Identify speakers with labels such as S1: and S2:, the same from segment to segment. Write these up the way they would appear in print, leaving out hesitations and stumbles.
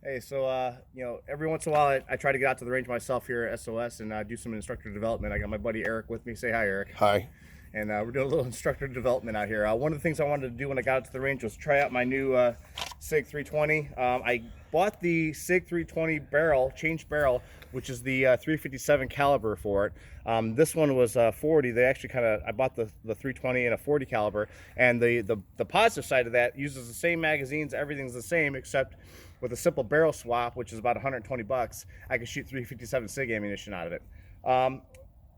S1: Hey, so every once in a while I try to get out to the range myself here at SOS and do some instructor development. I got my buddy Eric with me. Say hi, Eric.
S2: Hi.
S1: And we're doing a little instructor development out here. One of the things I wanted to do when I got out to the range was try out my new SIG 320. I bought the SIG 320 barrel, changed barrel, which is the 357 caliber for it. This one was 40. They actually I bought the 320 in a 40 caliber, and the positive side of that uses the same magazines. Everything's the same except with a simple barrel swap, which is about 120 bucks. I can shoot 357 SIG ammunition out of it.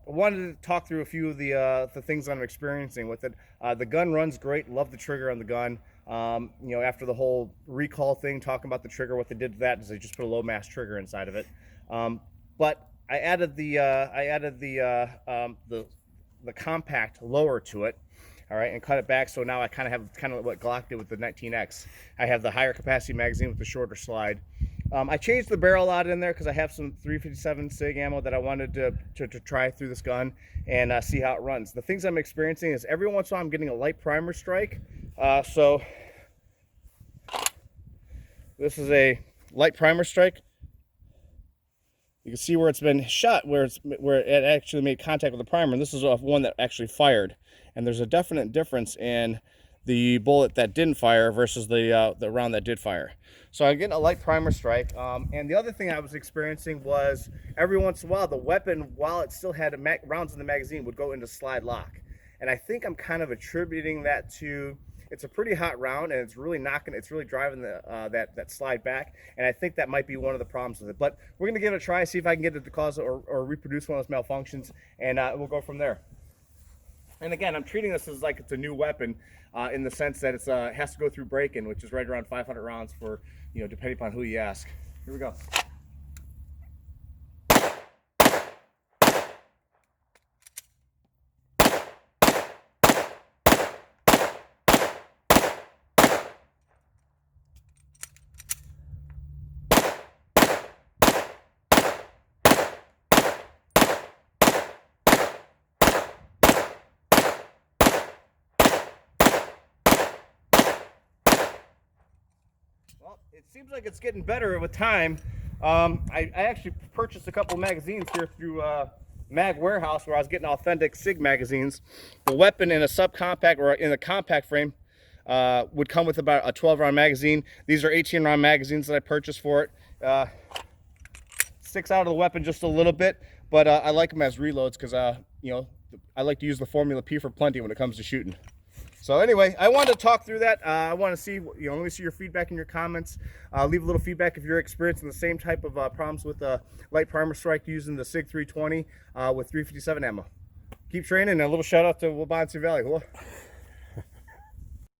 S1: I wanted to talk through a few of the things that I'm experiencing with it. The gun runs great. Love the trigger on the gun. After the whole recall thing, talking about the trigger, what they did to that is they just put a low mass trigger inside of it. But I added the compact lower to it. All right, and cut it back. So now I kind of what Glock did with the 19X. I have the higher capacity magazine with the shorter slide. I changed the barrel out in there because I have some 357 SIG ammo that I wanted to try through this gun and see how it runs. The things I'm experiencing is every once in a while I'm getting a light primer strike. So this is a light primer strike. You can see where it's been shot, where it actually made contact with the primer. And this is one that actually fired. And there's a definite difference in the bullet that didn't fire versus the round that did fire. So I'm getting a light primer strike. And the other thing I was experiencing was every once in a while the weapon, while it still had rounds in the magazine, would go into slide lock. And I think I'm kind of attributing that to it's a pretty hot round and it's really driving that slide back. And I think that might be one of the problems with it. But we're gonna give it a try, see if I can get it to cause or reproduce one of those malfunctions, and we'll go from there. And again, I'm treating this as like it's a new weapon in the sense that it has to go through break-in, which is right around 500 rounds for, depending upon who you ask. Here we go. Well, it seems like it's getting better with time. I actually purchased a couple magazines here through Mag Warehouse where I was getting authentic SIG magazines. The weapon in a subcompact or in a compact frame would come with about a 12 round magazine. These are 18 round magazines that I purchased for it. Sticks out of the weapon just a little bit, but I like them as reloads because I like to use the Formula P for plenty when it comes to shooting. So anyway, I wanted to talk through that. I want to see, let me see your feedback in your comments. Leave a little feedback if you're experiencing the same type of problems with light primer strike using the SIG 320 with 357 ammo. Keep training, and a little shout out to Wabansie Valley.